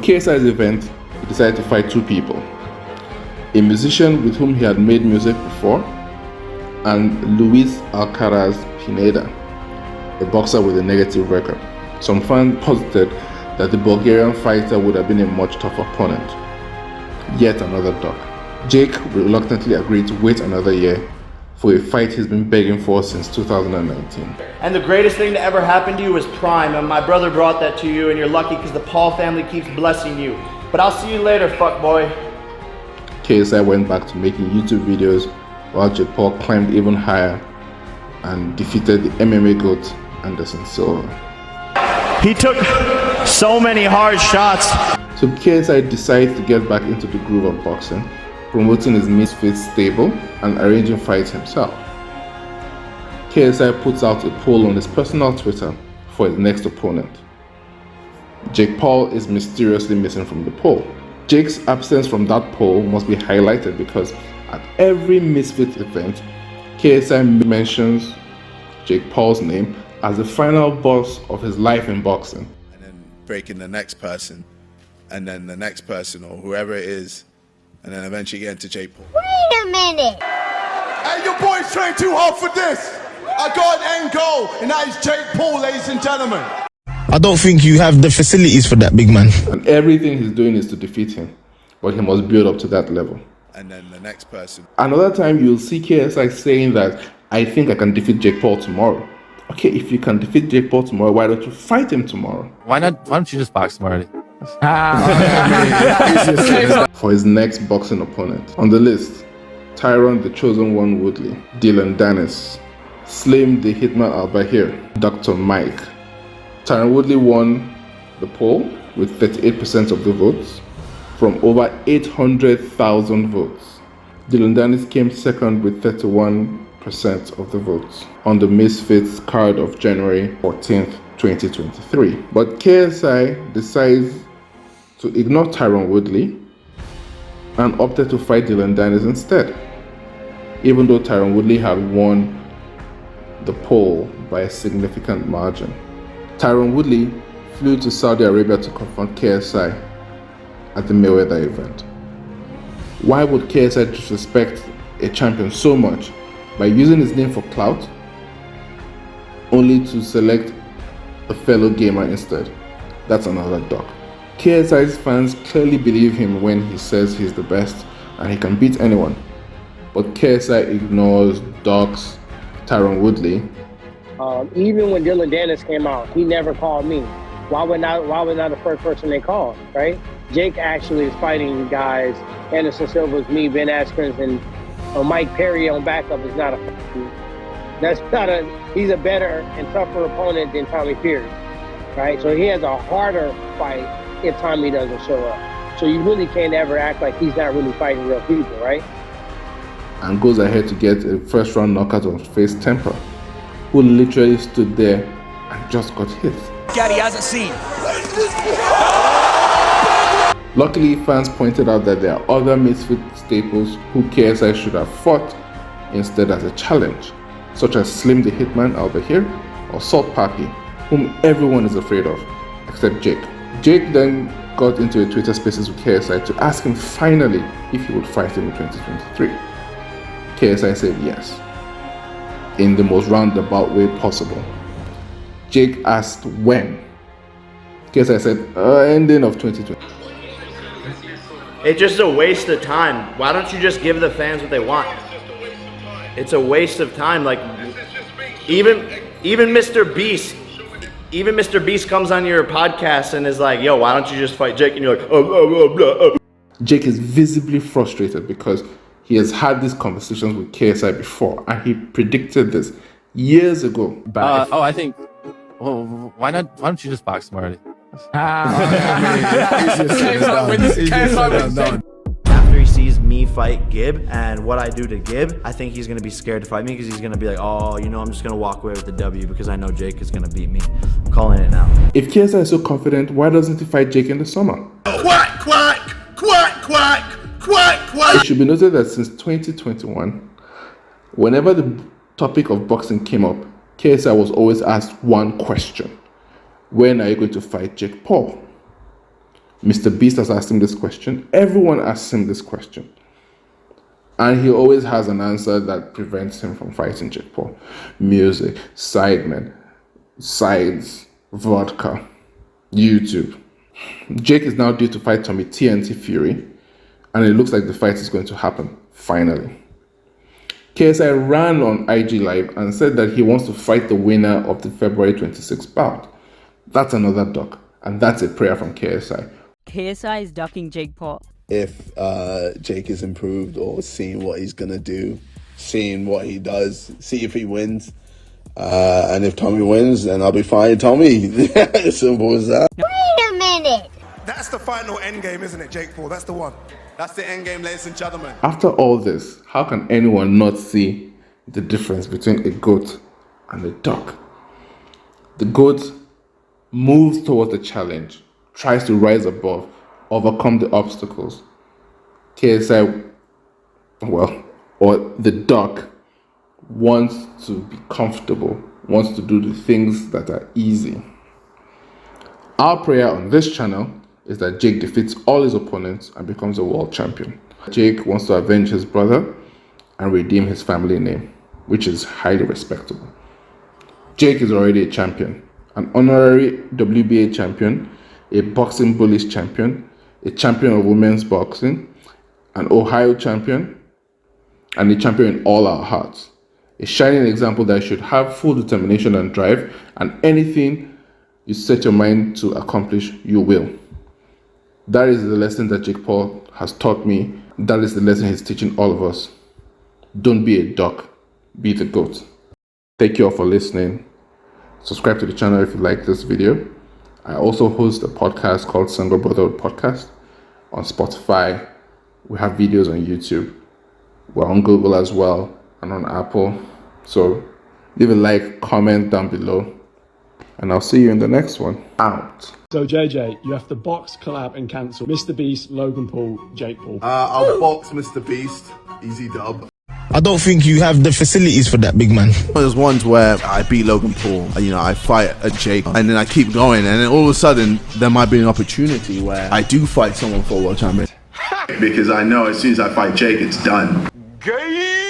KSI's event, he decided to fight two people. A musician with whom he had made music before, and Luis Alcaraz Pineda, a boxer with a negative record. Some fans posited that the Bulgarian fighter would have been a much tougher opponent. Yet another dog. Jake reluctantly agreed to wait another year for a fight he's been begging for since 2019. And the greatest thing to ever happen to you is Prime, and my brother brought that to you, and you're lucky because the Paul family keeps blessing you. But I'll see you later, fuckboy. KSI went back to making YouTube videos while Jake Paul climbed even higher and defeated the MMA GOAT Anderson Silva. He took so many hard shots. So KSI decides to get back into the groove of boxing, promoting his Misfits stable and arranging fights himself. KSI puts out a poll on his personal Twitter for his next opponent. Jake Paul is mysteriously missing from the poll. Jake's absence from that poll must be highlighted because at every Misfits event, KSI mentions Jake Paul's name as the final boss of his life in boxing. And then breaking the next person, and then the next person, or whoever it is, and then eventually get into Jake Paul. Wait a minute! Hey, your boy's trying too hard for this. I got an end goal, and that is Jake Paul, ladies and gentlemen. I don't think you have the facilities for that, big man. And everything he's doing is to defeat him, but he must build up to that level. And then the next person. Another time you'll see KSI saying that, I think I can defeat Jake Paul tomorrow. Okay, if you can defeat Jake Paul tomorrow, why don't you fight him tomorrow? Why don't you just box tomorrow? For his next boxing opponent. On the list, Tyron the Chosen One Woodley, Dylan Dennis, Slim the Hitman Al-Bahir, Dr. Mike. Tyron Woodley won the poll with 38% of the votes from over 800,000 votes. Dylan Dennis came second with 31% of the votes on the Misfits card of January 14th, 2023. But KSI decides to ignore Tyron Woodley and opted to fight Dylan Dennis instead, even though Tyron Woodley had won the poll by a significant margin. Tyron Woodley flew to Saudi Arabia to confront KSI at the Mayweather event. Why would KSI disrespect a champion so much by using his name for clout, only to select a fellow gamer instead? That's another dog. KSI's fans clearly believe him when he says he's the best and he can beat anyone. But KSI ignores dogs Tyron Woodley. Even when Dylan Dennis came out, he never called me. Why would not the first person they called, right? Jake actually is fighting guys. Anderson Silva's me, Ben Askren, and Mike Perry on backup is not he's a better and tougher opponent than Tommy Fury, right? So he has a harder fight if Tommy doesn't show up. So you really can't ever act like he's not really fighting real people, right? And goes ahead to get a first round knockout on Face Temper, who literally stood there and just got hit. Gaddy hasn't seen. Luckily, fans pointed out that there are other Misfit staples who KSI should have fought instead as a challenge, such as Slim the Hitman Al-Bahir or Salt Papi, whom everyone is afraid of, except Jake. Jake then got into a Twitter Spaces with KSI to ask him finally if he would fight him in 2023. KSI said yes, in the most roundabout way possible. Jake asked when. KSI said ending of 2020. It's just a waste of time. Why don't you just give the fans what they want? It's a waste of time. Like, even Mr. Beast comes on your podcast and is like, yo, why don't you just fight Jake? And you're like, oh. Jake is visibly frustrated because he has had these conversations with KSI before, and he predicted this years ago. I think. Well, why don't you just box tomorrow? After he sees me fight Gib and what I do to Gib, I think he's gonna be scared to fight me because he's gonna be like, oh, I'm just gonna walk away with the W because I know Jake is gonna beat me. I'm calling it now. If KSI is so confident, why doesn't he fight Jake in the summer? Quack, quack, quack, quack, quack, quack. It should be noted that since 2021, whenever the topic of boxing came up, KSI was always asked one question: when are you going to fight Jake Paul? Mr. Beast has asked him this question. Everyone asks him this question. And he always has an answer that prevents him from fighting Jake Paul. Music, sidemen, sides, vodka, YouTube. Jake is now due to fight Tommy TNT Fury, and it looks like the fight is going to happen, finally. KSI ran on IG Live and said that he wants to fight the winner of the February 26th bout. That's another duck, and that's a prayer from KSI. KSI is ducking Jake Paul. If Jake is improved or seeing what he's going to do, seeing what he does, see if he wins. And if Tommy wins, then I'll be fighting Tommy. As simple as that. Wait a minute. That's the final end game, isn't it, Jake Paul? That's the one. That's the end game, ladies and gentlemen. After all this, how can anyone not see the difference between a goat and a duck? The goat moves towards the challenge, tries to rise above, overcome the obstacles. KSI, or the duck, wants to be comfortable, wants to do the things that are easy. Our prayer on this channel is that Jake defeats all his opponents and becomes a world champion. Jake wants to avenge his brother and redeem his family name, which is highly respectable. Jake is already a champion, an honorary WBA champion, a boxing bullies champion, a champion of women's boxing, an Ohio champion, and a champion in all our hearts. A shining example that should have full determination and drive, and anything you set your mind to accomplish, you will. That is the lesson that Jake Paul has taught me. That is the lesson he's teaching all of us. Don't be a duck, be the goat. Thank you all for listening. Subscribe to the channel if you like this video. I also host a podcast called Single Brotherhood Podcast on Spotify. We have videos on YouTube. We're on Google as well and on Apple. So leave a like, comment down below, and I'll see you in the next one. Out. So JJ, you have to box, collab, and cancel Mr. Beast, Logan Paul, Jake Paul. I'll box Mr. Beast. Easy dub. I don't think you have the facilities for that, big man. There's ones where I beat Logan Paul, I fight a Jake, and then I keep going, and then all of a sudden, there might be an opportunity where I do fight someone for a world champion. Because I know as soon as I fight Jake, it's done. Gay.